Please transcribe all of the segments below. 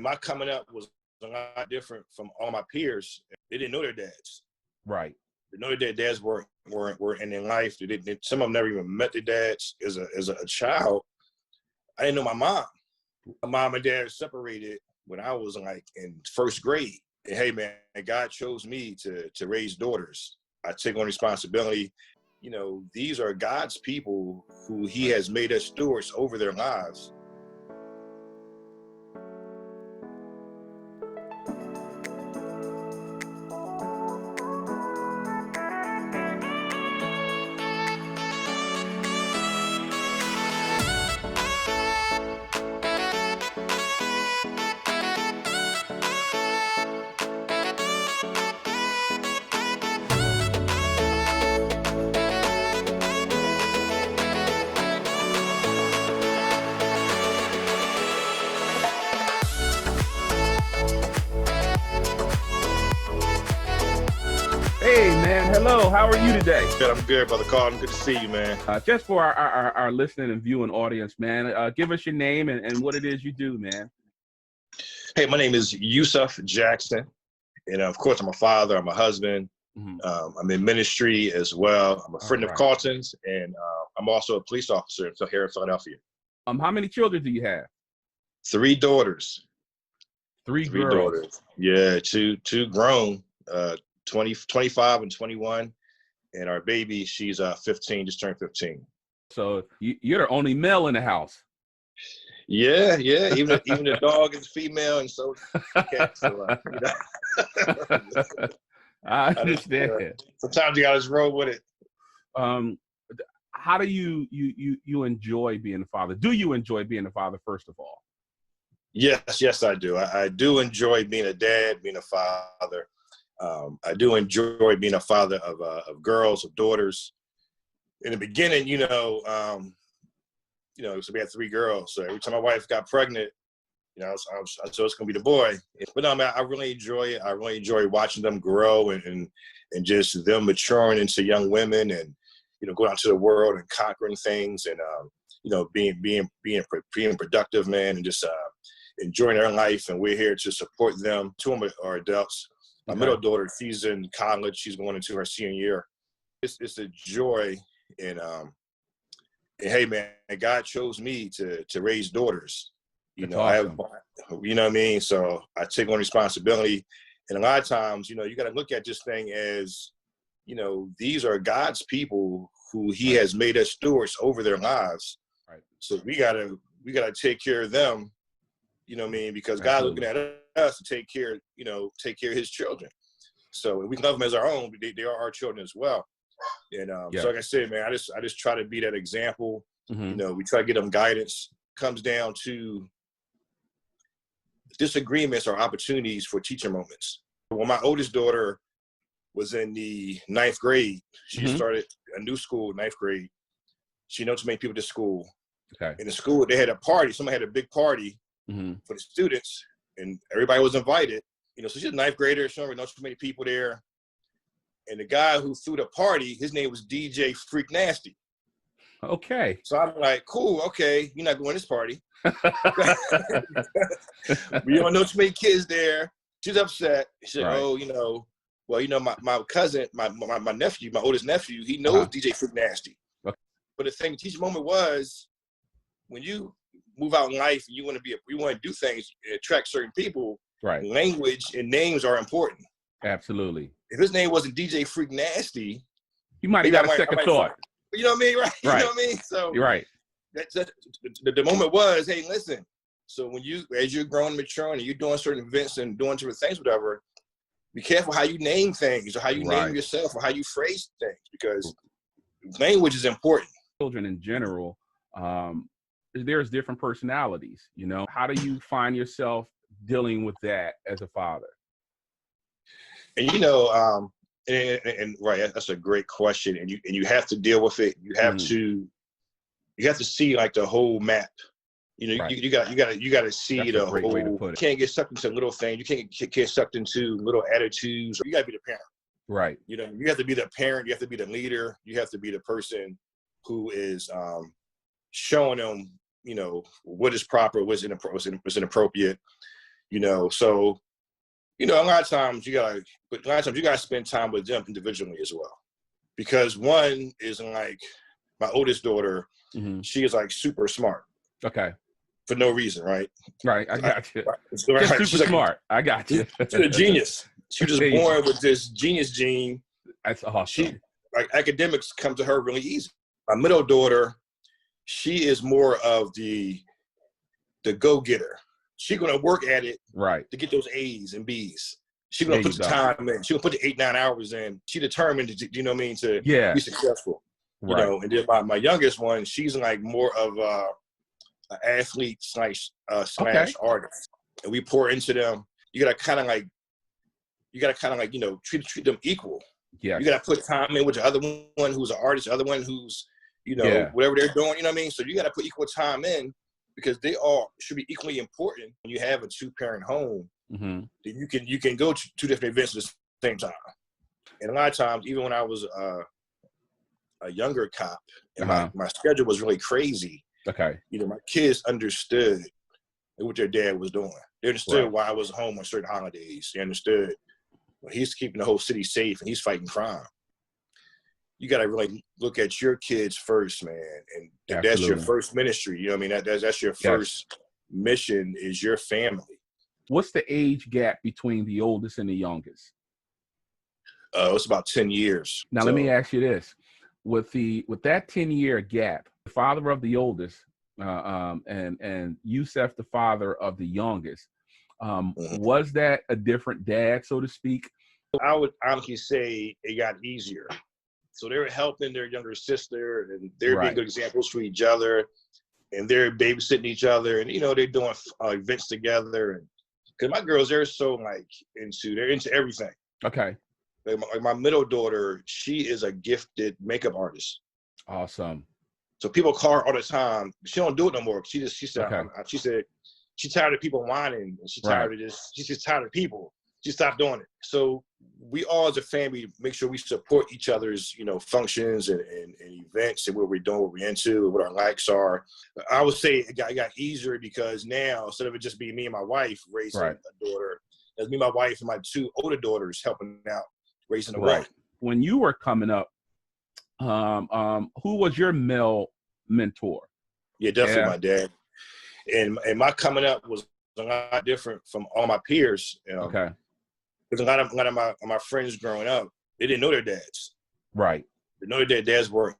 my coming up was a lot different from all my peers. They didn't know their dads. Right. They know their dads were in their life. Some of them never even met their dads as a child. I didn't know my mom. My mom and dad separated when I was like in first grade. And hey man, God chose me to raise daughters. I take on responsibility. You know, these are God's people who he has made us stewards over their lives. Hey, man. Hello. How are you today? Good, I'm good, Brother Carlton. Good to see you, man. Just for our listening and viewing audience, man, give us your name and what it is you do, man. Hey, my name is Yusuf Jackson. And of course, I'm a father. I'm a husband. Mm-hmm. I'm in ministry as well. I'm a friend All right. of Carlton's, and I'm also a police officer here in Philadelphia. How many children do you have? 3 daughters. Three 3 girls. daughters. Yeah, two grown, 25 and 21. And our baby, she's 15, just turned 15. So you're the only male in the house. Yeah. Even the dog is female, and so cat. So, you know. I understand. Sometimes you gotta just roll with it. How do you enjoy being a father? Do you enjoy being a father, first of all? Yes, I do. I do enjoy being a dad, being a father. I do enjoy being a father of girls, of daughters. In the beginning, so we had 3 girls. So every time my wife got pregnant, I so it's gonna be the boy. But no, man, I really enjoy it. I really enjoy watching them grow and just them maturing into young women and going out to the world and conquering things and being productive, man, and just enjoying their life. And we're here to support them. 2 of them are adults. My middle daughter, she's in college. She's going into her senior year. It's a joy, and hey, man, God chose me to raise daughters. That's awesome. awesome. What I mean? So I take on responsibility, and a lot of times, you got to look at this thing as, these are God's people who He has made us stewards over their lives. Right. So we gotta take care of them. You know what I mean? Because God's looking at us to take care of His children. So we love them as our own, but they are our children as well. And so like I said, man, I just try to be that example. Mm-hmm. We try to get them guidance. Comes down to disagreements or opportunities for teacher moments. When my oldest daughter was in the 9th grade, she started a new school, 9th grade. She knows many people at the school. Okay. In the school, they had a party. Somebody had a big party for the students, and everybody was invited. So she's a 9th grader. She don't know so many people there. And the guy who threw the party, his name was DJ Freak Nasty. Okay. So I'm like, cool, okay, you're not going to this party. We don't know too many kids there. She's upset. She said, my cousin, my nephew, my oldest nephew, he knows DJ Freak Nasty. Okay. But the thing, the teaching moment was, when you move out in life and you want to do things, attract certain people, right? Language and names are important. Absolutely. If his name wasn't DJ Freak Nasty, you might have got a second thought. You know what I mean? Right. You know what I mean? So you're right. That's the moment was, hey, listen. So as you're growing, maturing, and you're doing certain events and doing certain things, whatever, be careful how you name things or how you name yourself or how you phrase things, because language is important. Children in general, there's different personalities. How do you find yourself dealing with that as a father? And right, that's a great question, and you have to deal with it. You have to see like the whole map. You got to see that's the a great whole. Way to put it. You can't get sucked into little things. You can't get sucked into little attitudes. You got to be the parent. Right. You have to be the parent. You have to be the leader. You have to be the person who is showing them, what is proper, what's inappropriate. So, a lot of times you gotta spend time with them individually as well. Because one is like my oldest daughter, she is like super smart. Okay. For no reason, right? Right, I got you. Just super she's smart. I got you. She's a genius. She was just born with this genius gene. That's awesome. Academics come to her really easy. My middle daughter, she is more of the go-getter. She's gonna work at it to get those A's and B's. She's gonna put the time in. She's gonna put the 8-9 hours in. She determined to, to be successful. And then my youngest one, she's like more of an athlete slash artist. And we pour into them. You gotta kind of like treat them equal. Yeah. You gotta put time in with the other one who's an artist, the other one who's, whatever they're doing, So you gotta put equal time in, because they all should be equally important. When you have a 2-parent home, then you can go to 2 different events at the same time. And a lot of times, even when I was a younger cop, and my schedule was really crazy. Okay. My kids understood what their dad was doing. They understood why I was home on certain holidays. They understood he's keeping the whole city safe and he's fighting crime. You got to really look at your kids first, man. And that's your first ministry. That's your first mission, is your family. What's the age gap between the oldest and the youngest? It's about 10 years. Now, let me ask you this. With that 10-year gap, the father of the oldest, and Yusuf, the father of the youngest, was that a different dad, so to speak? I would honestly say it got easier. So they were helping their younger sister, and they're being good examples for each other, and they're babysitting each other, and they're doing events together. And because my girls, they're into everything. Okay. Like my middle daughter, she is a gifted makeup artist. Awesome. So people call her all the time. She don't do it no more. She said she's tired of people whining, and she's tired of this. She's just tired of people. She stopped doing it. So we all as a family make sure we support each other's, functions and events, and what we're doing, what we're into, what our likes are. I would say it got easier, because now, instead of it just being me and my wife raising a daughter, it's me, my wife, and my 2 older daughters helping out raising a one. When you were coming up, who was your male mentor? Yeah, definitely my dad. And my coming up was a lot different from all my peers. Okay. Because a lot of my friends growing up, they didn't know their dads. Right. They know their dads weren't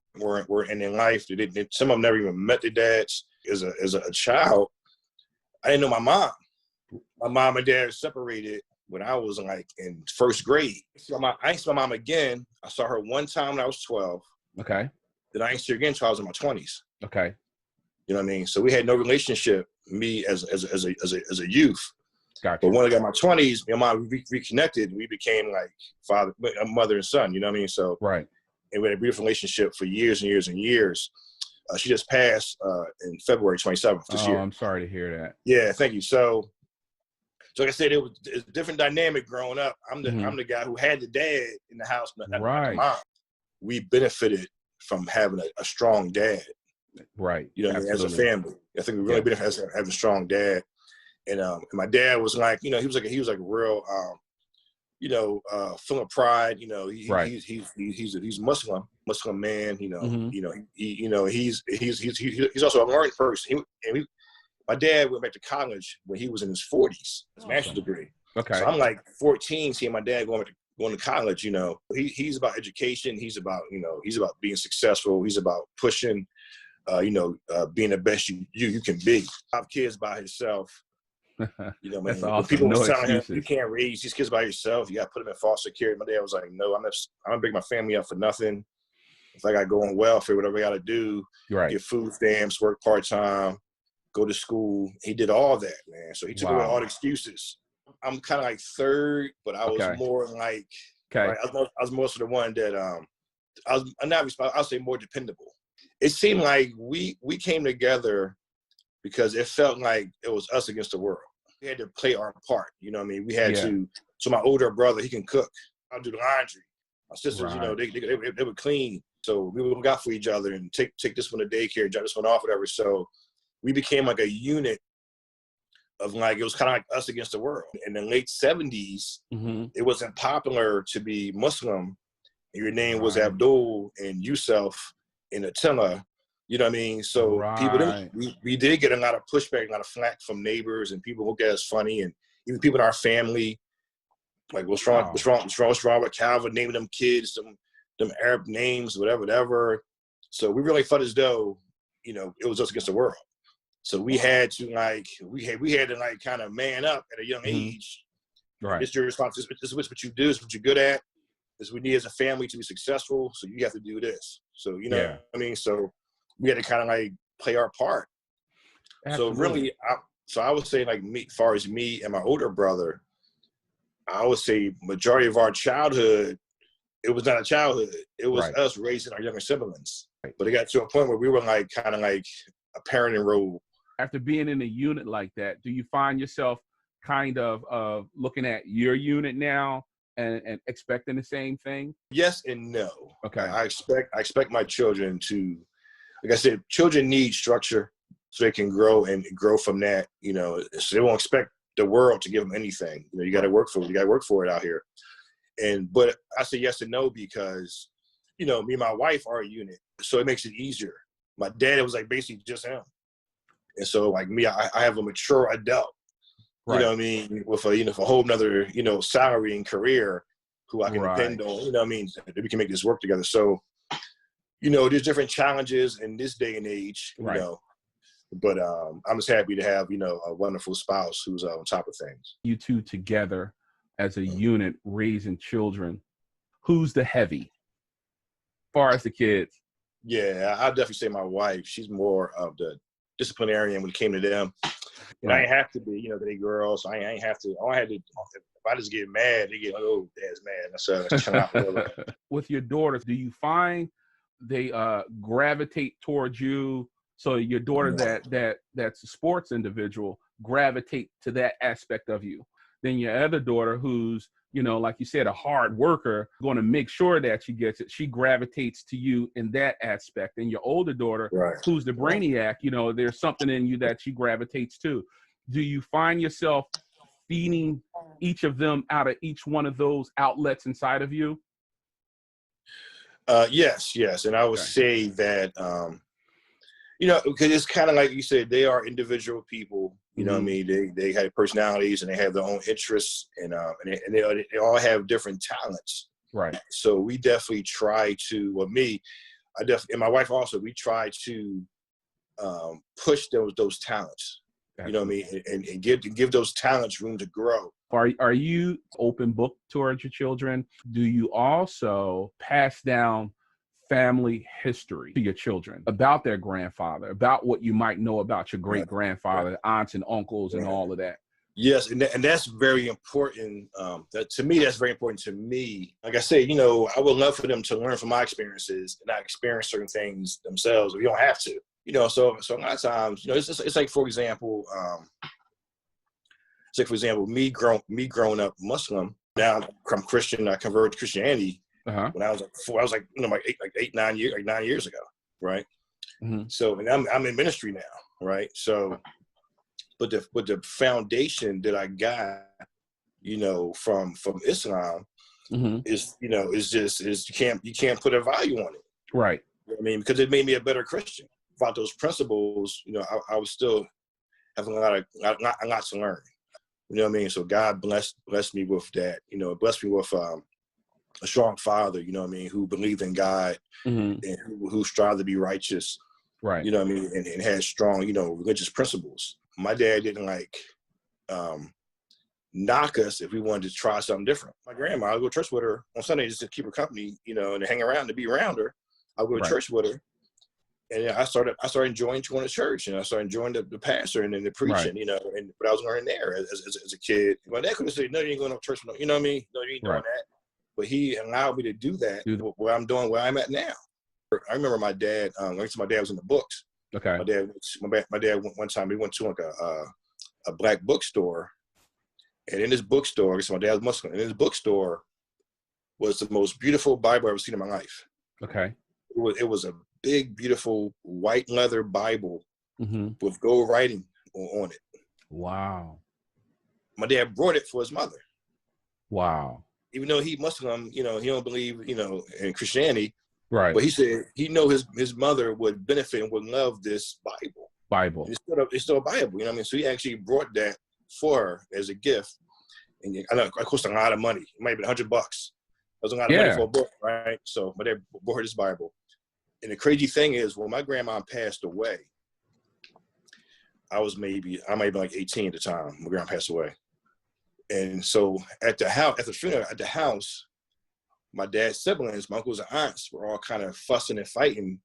in their life. Some of them never even met their dads. As a child, I didn't know my mom. My mom and dad separated when I was in first grade. So I ain't saw my mom again. I saw her one time when I was 12. Okay. Then I ain't see her again until I was in my 20s. Okay. You know what I mean? So we had no relationship, me as a youth. Gotcha. But when I got my 20s, my mom reconnected, and we became like mother and son. You know what I mean? So and we had a beautiful relationship for years and years and years. She just passed in February 27th this year. I'm sorry to hear that. Yeah, thank you. So like I said, it's a different dynamic growing up. I'm the guy who had the dad in the house, not the mom. We benefited from having a strong dad. Right. As a family. I think we really benefited from having a strong dad. And my dad was like, he was like real, full of pride. He's Muslim man. He's also a learned person. My dad went back to college when he was in his 40s, his master's degree. Okay. So I'm like 14, seeing my dad going to college. He's about education. He's about being successful. He's about pushing, being the best you can be. 5 kids by himself. That's awesome. People were telling him, you can't raise these kids by yourself. You got to put them in foster care. My dad was like, no, I'm gonna bring my family up for nothing. If I got to go on welfare, whatever I got to do, get food stamps, work part-time, go to school. He did all that, man. So he took away all the excuses. I'm kind of like third, but I was more like, I was more sort of one that I'll say more dependable. It seemed like we came together because it felt like it was us against the world. We had to play our part. You know what I mean? We had to. So my older brother, he can cook. I'll do the laundry. My sisters, they would clean. So we would look out for each other and take this one to daycare, drop this one off, whatever. So we became like a unit of like, it was kind of like us against the world. In the late 70s, it wasn't popular to be Muslim. Your name was Abdul and Yusuf and Attila. You know what I mean? So people didn't, we did get a lot of pushback, a lot of flack from neighbors, and people look at us funny, and even people in our family, like, what's wrong with Calvin naming them kids, them Arab names, whatever. So we really felt as though, you know, it was us against the world. So we had to like, we had to like kind of man up at a young age. Right. This is your responsibility. This is what you do. This is what you're good at. This is what we need as a family to be successful. So you have to do this. So, you know what I mean? So we had to kind of like play our part. Absolutely. So really, I would say, like, me, as far as me and my older brother, I would say majority of our childhood, it was not a childhood. It was us raising our younger siblings. Right. But it got to a point where we were like kind of like a parenting role. After being in a unit like that, do you find yourself kind of looking at your unit now and expecting the same thing? Yes and no. Okay. I expect my children to, like I said, children need structure so they can grow from that, you know, so they won't expect the world to give them anything. You know, you got to work for it. You got to work for it out here. But I say yes and no because, you know, me and my wife are a unit, so it makes it easier. My dad, it was like basically just him. And so like me, I have a mature adult, you know what I mean, with a whole nother, you know, salary and career who I can depend on, you know what I mean, that we can make this work together. So, you know, there's different challenges in this day and age, you know, but I'm just happy to have, you know, a wonderful spouse who's on top of things. You two together as a unit raising children, who's the heavy as far as the kids? Yeah, I'll definitely say my wife. She's more of the disciplinarian when it came to them. But I ain't have to be, you know, they girls. So I ain't have to. All I had to, if I just get mad, they get, oh, dad's mad. That's chill out. With your daughters, do you find they gravitate towards you? So your daughter that's a sports individual gravitate to that aspect of you. Then your other daughter, who's, you know, like you said, a hard worker, going to make sure that she gets it. She gravitates to you in that aspect. And your older daughter, who's the brainiac, you know, there's something in you that she gravitates to. Do you find yourself feeding each of them out of each one of those outlets inside of you? Yes. And I would say that, you know, because it's kind of like you said, they are individual people. You know what I mean? They have personalities and they have their own interests, and they all have different talents. Right. So we definitely try to, well, me, and my wife also, we try to push those talents. Absolutely. You know what I mean? And give those talents room to grow. Are you open book towards your children? Do you also pass down family history to your children about their grandfather, about what you might know about your great grandfather, aunts and uncles, and all of that? Yes, and that's very important. To me, that's very important to me. Like I said, you know, I would love for them to learn from my experiences and not experience certain things themselves. We don't have to, you know. So a lot of times, you know, it's like, for example, me growing up Muslim. Now I'm Christian. I converted to Christianity. When I was like 4, I was like, you know, like 9 years ago, right? So, and I'm in ministry now, right? So, but the foundation that I got, you know, from Islam is, you know, is you can't put a value on it, right? You know what I mean, because it made me a better Christian. Without those principles, you know, I was still having a lot to learn. You know what I mean? So God blessed me with that. You know, blessed me with a strong father, you know what I mean, who believed in God and who strived to be righteous, right? You know what I mean, and had strong, you know, religious principles. My dad didn't like knock us if we wanted to try something different. My grandma, I'd go to church with her on Sunday just to keep her company, you know, and to hang around, to be around her. I'd go to church with her, and I started enjoying going to church, and I started enjoying the pastor and then the preaching, you know, but I was learning there as a kid. My dad couldn't say, no, you ain't going to church, you know what I mean? No, you ain't doing that. But he allowed me to do that, where I'm at now. I remember my dad, my dad was in the books. Okay. My dad one time, we went to like a black bookstore, and in this bookstore, so my dad was Muslim, and in this bookstore was the most beautiful Bible I've ever seen in my life. Okay. It was a big, beautiful white leather Bible with gold writing on it. Wow. My dad brought it for his mother. Wow. Even though he Muslim, he don't believe, in Christianity. Right. But he said he know his mother would benefit and would love this Bible. Bible. It's still a Bible, you know what I mean? So he actually brought that for her as a gift. And I know it cost a lot of money. It might have been $100. That was a lot of money for a book, right? So my dad bought her this Bible. And the crazy thing is, when my grandma passed away, I might have been like 18 at the time. My grandma passed away. And so at the funeral, at the house, my dad's siblings, my uncles and aunts, were all kind of fussing and fighting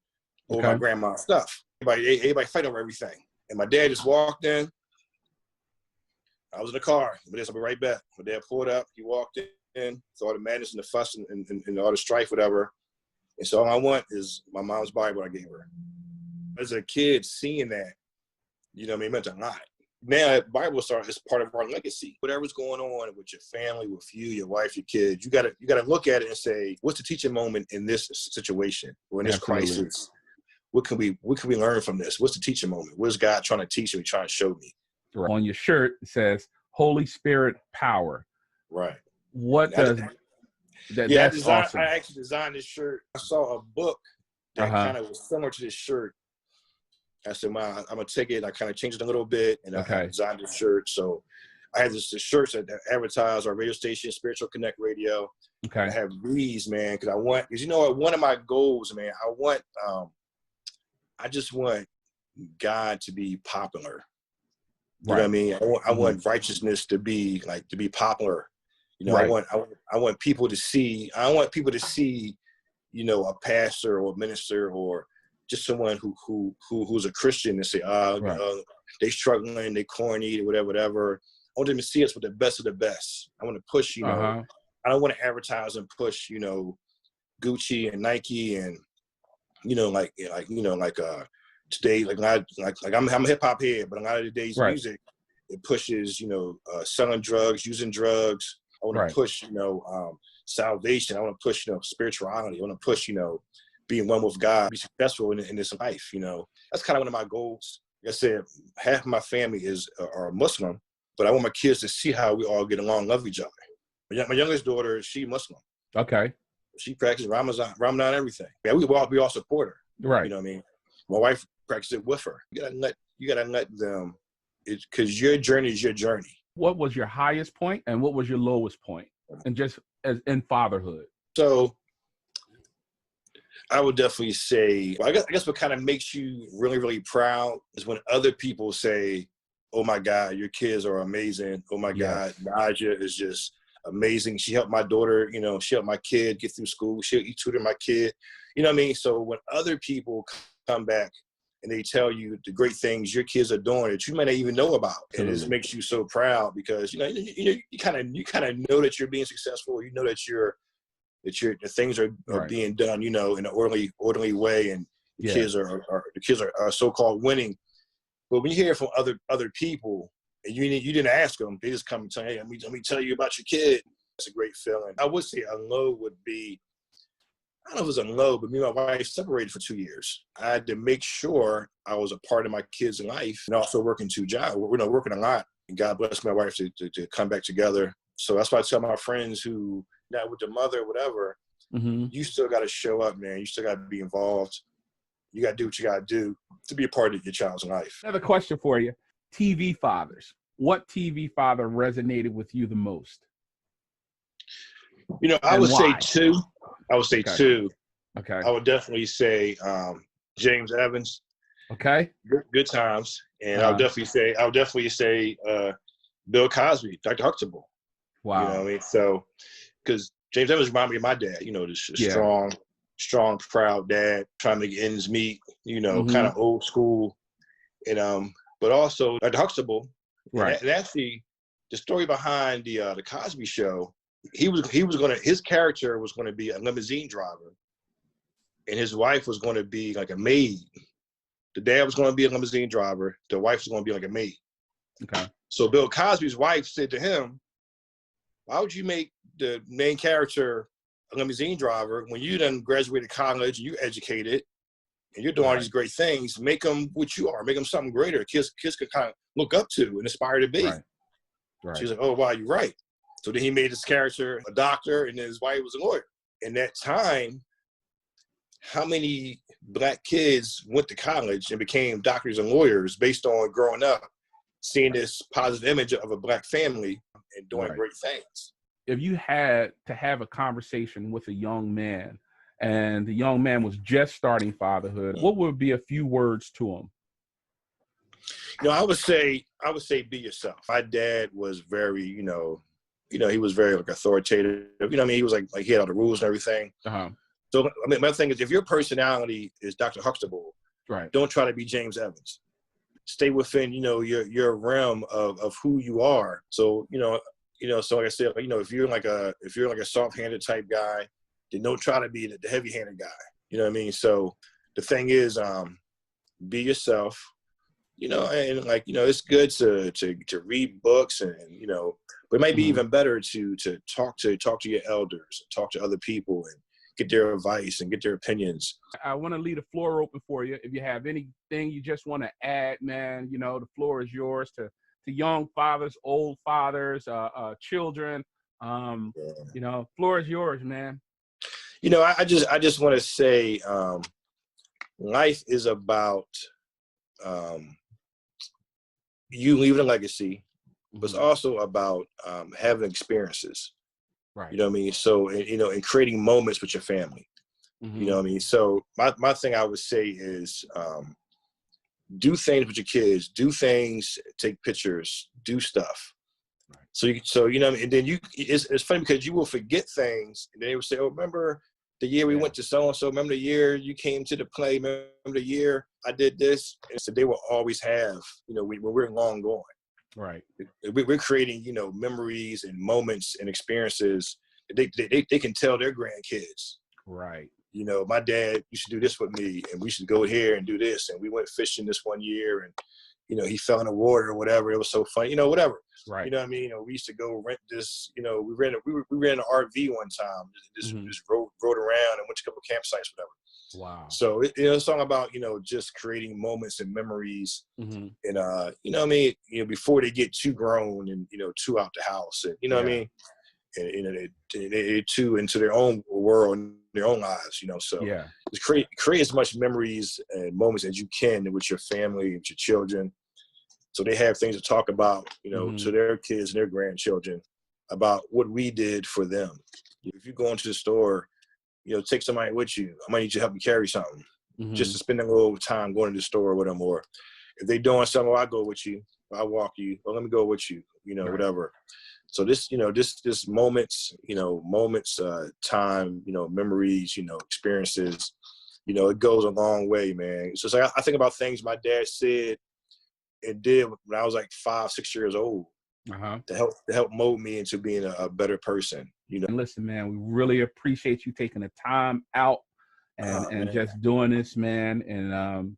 over my grandma's stuff. Everybody fighting over everything. And my dad just walked in. I was in the car. My dad said, "I'll be right back." My dad pulled up. He walked in, saw all the madness and the fuss and all the strife, whatever. And so all I want is my mom's Bible I gave her. As a kid, seeing that, it meant a lot. Now, Bible is part of our legacy. Whatever's going on with your family, with you, your wife, your kids, you gotta look at it and say, what's the teaching moment in this situation or in this crisis? What can we learn from this? What's the teaching moment? What is God trying to teach me, trying to show me? Right. On your shirt, it says Holy Spirit power. Right. What does that? Yeah, that's awesome. I actually designed this shirt. I saw a book that kind of was similar to this shirt. I said, I'm going to take it. I kind of changed it a little bit, and I designed this shirt. So I have this shirts that advertise our radio station, Spiritual Connect Radio. Okay. I have these, man, because one of my goals, man, I just want God to be popular. You know what I mean? I want righteousness to be popular. I want people to see. I want people to see, a pastor or a minister or just someone who's a Christian and say, they struggling, they corny, whatever. I want them to see us with the best of the best. I want to push, I don't want to advertise and push, Gucci and Nike and, today, I'm a hip hop head, but a lot of today's music, it pushes, selling drugs, using drugs. I want to push, salvation. I want to push, spirituality. I want to push, being one with God, be successful in this life. That's kind of one of my goals. Like I said, half of my family are Muslim, but I want my kids to see how we all get along, love each other. My youngest daughter, she Muslim. Okay. She practices Ramadan, everything. Yeah, we all support her. Right. You know what I mean? My wife practices it with her. You gotta let them, because your journey is your journey. What was your highest point and what was your lowest point? And just as in fatherhood. So I would definitely say, I guess what kind of makes you really, really proud is when other people say, "Oh my God, your kids are amazing. Oh my God, Naja is just amazing. She helped my daughter, she helped my kid get through school. She tutored my kid." You know what I mean? So when other people come back and they tell you the great things your kids are doing that you might not even know about, and it just makes you so proud because you kind of know that you're being successful. You know that the things are being done, in an orderly way, and the kids are so-called winning. But when you hear it from other people, and you didn't ask them, they just come and tell you, "Hey, let me tell you about your kid." It's a great feeling. I would say a low would be, I don't know if it was a low, but me and my wife separated for 2 years. I had to make sure I was a part of my kids' life and also working 2 jobs. We're working a lot, and God blessed my wife to come back together. So that's why I tell my friends who not with the mother, whatever, you still got to show up, man. You still got to be involved. You got to do what you got to do to be a part of your child's life. Another question for you. TV fathers. What TV father resonated with you the most? I would say two. Okay. I would definitely say James Evans. Okay. Good times. And I would definitely say Bill Cosby, Dr. Huxtable. Wow. You know what I mean? So, because James Evans reminded me of my dad, this strong, proud dad, trying to make ends meet, kind of old school. And but also Dr. Huxtable. Right. And actually, the story behind the Cosby Show, his character was gonna be a limousine driver, and his wife was gonna be like a maid. The dad was gonna be a limousine driver. The wife was gonna be like a maid. Okay. So Bill Cosby's wife said to him, "Why would you make the main character a limousine driver when you done graduated college and you educated? and you're doing all these great things. Make them what you are. Make them something greater. Kids can kind of look up to and aspire to be. Right. She's like, oh, wow, you're right. So then he made his character a doctor, and then his wife was a lawyer. In that time, how many Black kids went to college and became doctors and lawyers based on growing up, seeing this positive image of a Black family and doing great things? If you had to have a conversation with a young man, and the young man was just starting fatherhood, what would be a few words to him? I would say be yourself. My dad was very, he was very like authoritative. He was like he had all the rules and everything. So my thing is, if your personality is Dr. Huxtable, don't try to be James Evans. Stay within, your realm of who you are. So, so like I said, if you're like a soft-handed type guy, then don't try to be the heavy-handed guy. You know what I mean? So the thing is, be yourself. And it's good to read books and but it might be even better to talk to your elders, talk to other people, and get their advice and get their opinions. I want to leave the floor open for you. If you have anything you just want to add, man, the floor is yours to young fathers, old fathers, children. Floor is yours, man. I just want to say, life is about you leaving a legacy, but it's also about having experiences. Right. You know what I mean? So, and creating moments with your family. You know what I mean? So my thing I would say is do things with your kids, do things, take pictures, do stuff. Right. So and then it's funny because you will forget things, and they will say, oh, remember the year we went to so-and-so, remember the year you came to the play, remember the year I did this? And so they will always have, when we're long gone. Right. We're creating, memories and moments and experiences that they can tell their grandkids. Right. My dad used to do this with me, and we should go here and do this. And we went fishing this one year, and, he fell in the water or whatever. It was so fun, whatever. Right. You know what I mean? We used to go rent this, we rented an RV one time, just rode around and went to a couple campsites, whatever. Wow. So, it's all about, just creating moments and memories and, before they get too grown and, too out the house and, what I mean? And, they too into their own world and their own lives, so just create as much memories and moments as you can with your family, with your children. So they have things to talk about, to their kids and their grandchildren about what we did for them. If you go into the store, take somebody with you. I might need you to help me carry something just to spend a little time going to the store with them. Or if they're doing something, I'll go with you. I'll walk you. Or let me go with you, whatever. So this, this moments, time, memories, experiences, it goes a long way, man. So it's like, I think about things my dad said and did when I was like 5, 6 years old to help mold me into being a better person. And listen, man, we really appreciate you taking the time out and just doing this, man. And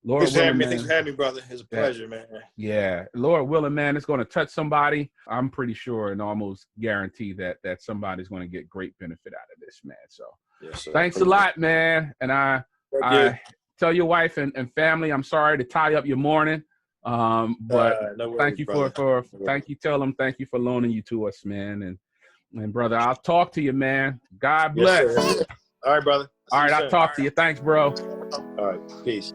Lord willing, man, thanks for having me, brother. It's a pleasure, man. Yeah, Lord willing, man, it's going to touch somebody. I'm pretty sure and almost guarantee that somebody's going to get great benefit out of this, man. So thanks a lot, man. And I tell your wife and family, I'm sorry to tie up your morning. But no worries, thank you tell them thank you for loaning you to us, man. And brother, I'll talk to you, man. God bless. Yes, all right, brother. All right, I'll talk to you. Thanks, bro. All right, peace.